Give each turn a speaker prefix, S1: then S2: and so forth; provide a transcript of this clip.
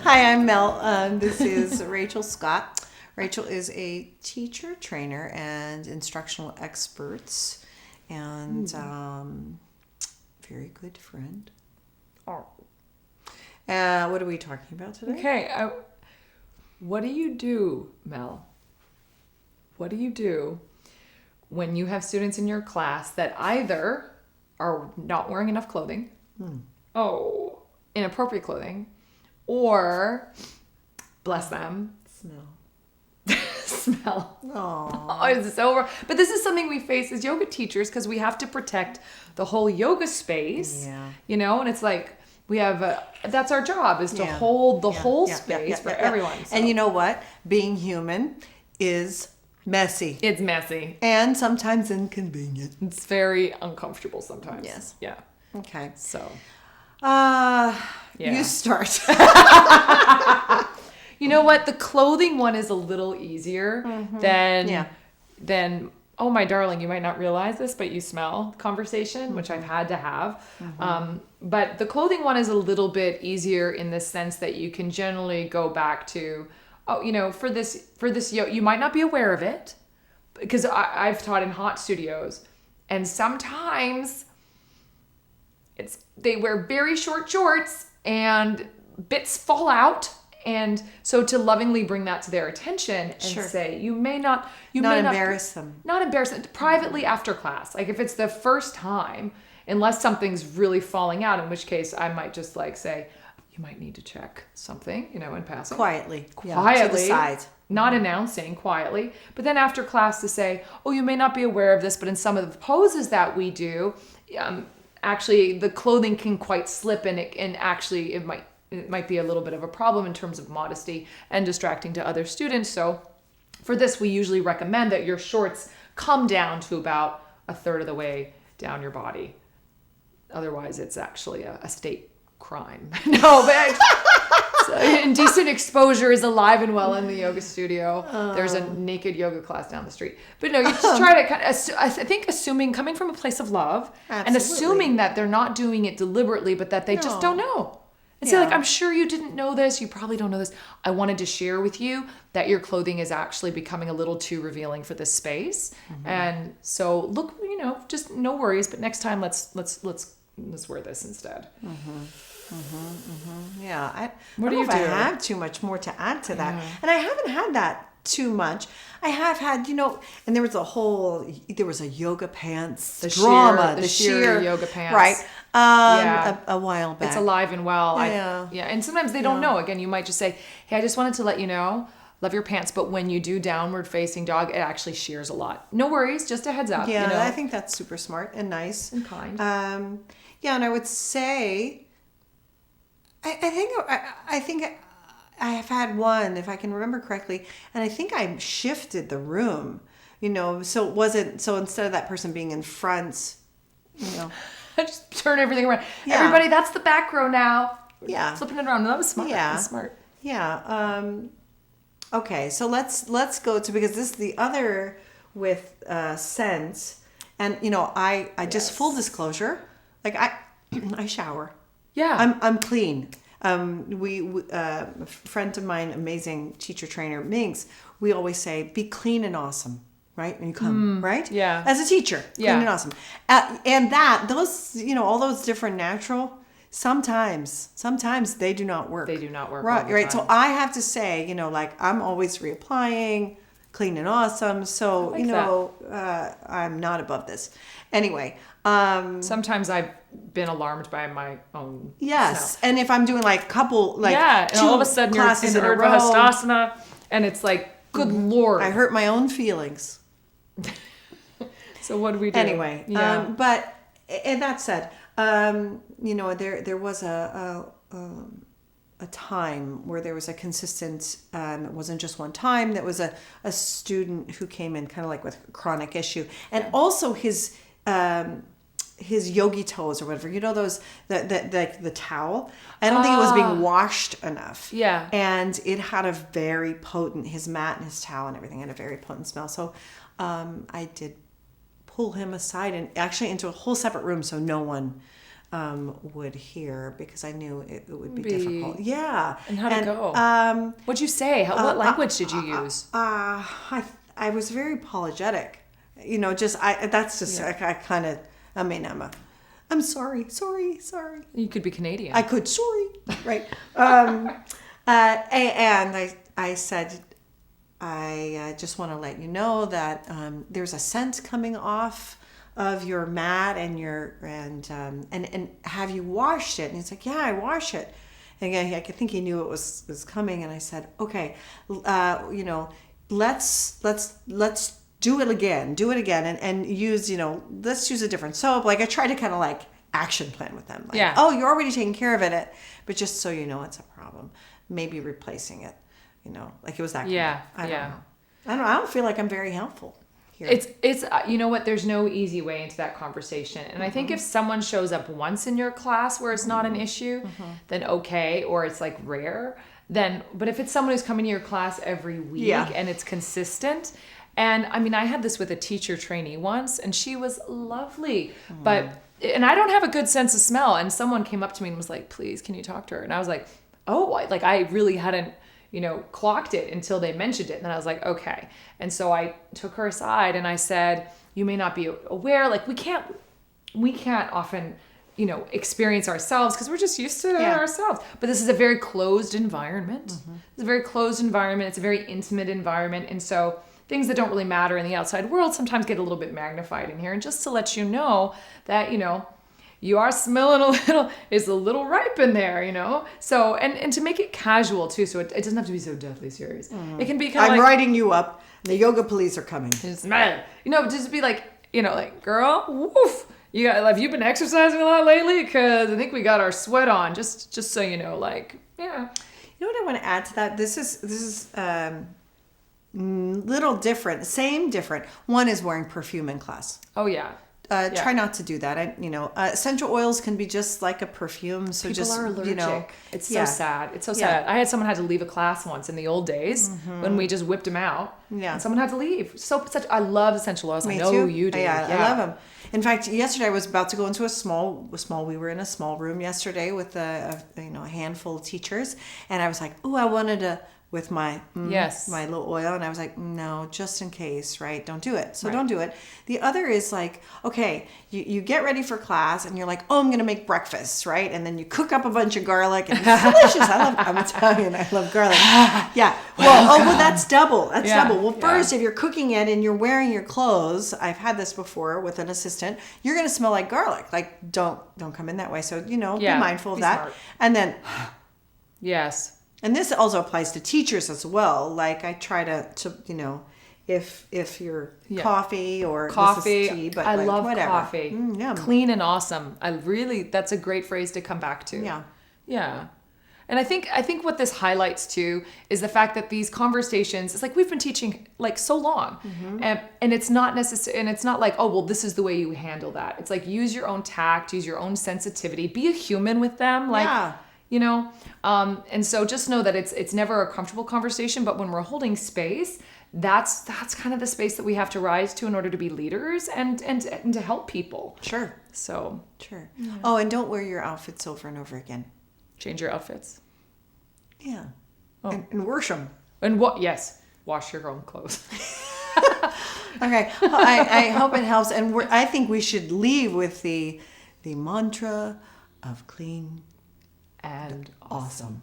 S1: Hi, I'm Mel. This is Rachel Scott. Rachel is a teacher, trainer, and instructional expert, and very good friend.
S2: Oh.
S1: What are we talking about today?
S2: Okay. What do you do, Mel? What do you do when you have students in your class that either are not wearing enough clothing, inappropriate clothing, or, bless them, smell.
S1: Oh,
S2: It's so. But this is something we face as yoga teachers because we have to protect the whole yoga space.
S1: Yeah.
S2: You know, and it's like we have that's our job is to
S1: Yeah.
S2: hold the
S1: Yeah,
S2: whole
S1: yeah,
S2: space
S1: yeah,
S2: for
S1: yeah.
S2: everyone. So.
S1: And you know what? Being human is messy
S2: It's messy.
S1: and sometimes inconvenient.
S2: It's very uncomfortable sometimes.
S1: Yes.
S2: Yeah.
S1: Okay.
S2: So.
S1: You start.
S2: You know what? The clothing one is a little easier than oh my darling, you might not realize this, but you smell conversation, which I've had to have. But the clothing one is a little bit easier in the sense that you can generally go back to, for this you might not be aware of it because I've taught in hot studios, and sometimes they wear very short shorts and bits fall out. And so to lovingly bring that to their attention and say, you may not
S1: embarrass them.
S2: Not embarrass them privately after class. Like if it's the first time, unless something's really falling out, in which case I might just like say, you might need to check something, in passing.
S1: Quietly. To the side.
S2: Not announcing quietly. But then after class to say, oh, you may not be aware of this, but in some of the poses that we do, actually the clothing can quite slip and it might be a little bit of a problem in terms of modesty and distracting to other students. So for this, we usually recommend that your shorts come down to about a third of the way down your body. Otherwise, it's actually a state crime. No, but indecent exposure is alive and well in the yoga studio. There's a naked yoga class down the street. But no, you just try to I think assuming, coming from a place of love, and assuming that they're not doing it deliberately, but that they just don't know. And say, I'm sure you didn't know this. You probably don't know this. I wanted to share with you that your clothing is actually becoming a little too revealing for this space. And so look, just no worries. But next time, let's wear this instead.
S1: Yeah. I
S2: What
S1: don't
S2: do you
S1: know if
S2: do?
S1: I have too much more to add to that. And I haven't had that too much. I have had, and there was a yoga pants drama.
S2: The sheer yoga pants.
S1: Right. A while back.
S2: It's alive and well.
S1: Yeah.
S2: And sometimes they don't know. Again, you might just say, hey, I just wanted to let you know, love your pants. But when you do downward facing dog, it actually shears a lot. No worries. Just a heads up.
S1: Yeah, I think that's super smart and nice.
S2: And kind.
S1: And I would say, I think I have had one, if I can remember correctly, and I think I shifted the room, so it wasn't, so instead of that person being in front,
S2: Just turn everything around.
S1: Yeah.
S2: Everybody, that's the back row now.
S1: Yeah.
S2: Flipping it around. That was smart.
S1: Yeah.
S2: That was smart.
S1: Yeah. Okay, so let's go to, because this is the other with Sense, and I just full disclosure, like I shower.
S2: Yeah.
S1: I'm clean. A friend of mine, amazing teacher trainer, Minx, we always say, be clean and awesome, right? When you come, right?
S2: Yeah.
S1: As a teacher, clean and awesome. And those, all those different natural, sometimes they do not work.
S2: They do not work.
S1: Right.
S2: all the
S1: Right.
S2: time.
S1: So I have to say, I'm always reapplying, clean and awesome. So,
S2: I like
S1: I'm not above this. Anyway.
S2: Sometimes I've been alarmed by my own.
S1: Yes, and if I'm doing couple
S2: and
S1: two
S2: all of a sudden you're in
S1: classes in a
S2: Urdhva
S1: row,
S2: Hastasana, and it's like, good Lord.
S1: I hurt my own feelings.
S2: So what do we do?
S1: Anyway, but and that said, there was a time where there was a consistent. It wasn't just one time. That was a student who came in kind of like with a chronic issue, and also his yogi toes or whatever, those the towel. I don't think it was being washed enough.
S2: Yeah.
S1: And it had a very potent, his mat and his towel and everything had a very potent smell. So I did pull him aside and actually into a whole separate room so no one would hear, because I knew it would be
S2: Be-
S1: difficult. Yeah.
S2: And how'd it go? What'd you say? What language did you use?
S1: I was very apologetic. I kind of, I mean, I'm sorry.
S2: You could be Canadian.
S1: I could, sorry, right. And I said, I just want to let you know that there's a scent coming off of your mat and have you washed it? And he's like, yeah, I wash it. And again, I think he knew it was coming. And I said, okay, let's do it again and use, let's use a different soap. Like I tried to kind of like action plan with them. Like, oh, you're already taking care of it. But just so you know, it's a problem. Maybe replacing it, like it was that.
S2: Yeah.
S1: I don't know. I don't feel like I'm very helpful here.
S2: It's you know what? There's no easy way into that conversation. And I think if someone shows up once in your class where it's not an issue, then okay, or it's like rare, but if it's someone who's coming to your class every week and it's consistent. And I mean, I had this with a teacher trainee once, and she was lovely, and I don't have a good sense of smell. And someone came up to me and was like, please, can you talk to her? And I was like, oh, I really hadn't, clocked it until they mentioned it. And then I was like, okay. And so I took her aside and I said, you may not be aware, like we can't often, experience ourselves because we're just used to it ourselves. But this is a very closed environment. It's a very closed environment. It's a very intimate environment. And so things that don't really matter in the outside world sometimes get a little bit magnified in here. And just to let you know that, you are smelling it's a little ripe in there, So, and to make it casual too, so it doesn't have to be so deathly serious. It can be kind of
S1: I'm writing you up. The yoga police are coming.
S2: Smell. Just be like, like, girl, woof. Have you been exercising a lot lately? Because I think we got our sweat on. Just so you know, like, yeah.
S1: You know what I want to add to that? This is little different, same different. One is wearing perfume in class.
S2: Oh yeah.
S1: Try not to do that. Essential oils can be just like a perfume. So
S2: people
S1: just
S2: are allergic. It's so sad. It's so
S1: Yeah.
S2: sad. I had someone had to leave a class once in the old days when we just whipped them out.
S1: Yeah.
S2: And someone had to leave. I love essential oils.
S1: Me
S2: I know
S1: too.
S2: you do.
S1: Yeah, I love them. In fact, yesterday I was about to go into we were in a small room yesterday with a handful of teachers, and I was like, I wanted to with my little oil, and I was like, no, just in case, right? Don't do it. So don't do it. The other is like, okay, you get ready for class and you're like, oh, I'm gonna make breakfast, right? And then you cook up a bunch of garlic and it's delicious. I'm Italian, I love garlic. Yeah. Well, that's double. That's double. Well, first, if you're cooking it and you're wearing your clothes, I've had this before with an assistant, you're gonna smell like garlic. Like don't come in that way. So be mindful of that. Smart. And then
S2: yes.
S1: And this also applies to teachers as well. Like I try to if you're coffee or this is tea, but
S2: I love
S1: whatever.
S2: coffee. Clean and awesome. That's a great phrase to come back to.
S1: Yeah.
S2: Yeah. And I think what this highlights too is the fact that these conversations, it's like we've been teaching like so long, and it's not necessary, and it's not like, oh, well, this is the way you handle that. It's like use your own tact, use your own sensitivity, be a human with them. Like, and so just know that it's never a comfortable conversation, but when we're holding space, that's kind of the space that we have to rise to in order to be leaders and to help people.
S1: Sure.
S2: So.
S1: Sure. Yeah. Oh, and don't wear your outfits over and over again.
S2: Change your outfits.
S1: Yeah. Oh. And wash them.
S2: And what? Yes. Wash your own clothes.
S1: Okay. I hope it helps. And I think we should leave with the mantra of clean and awesome.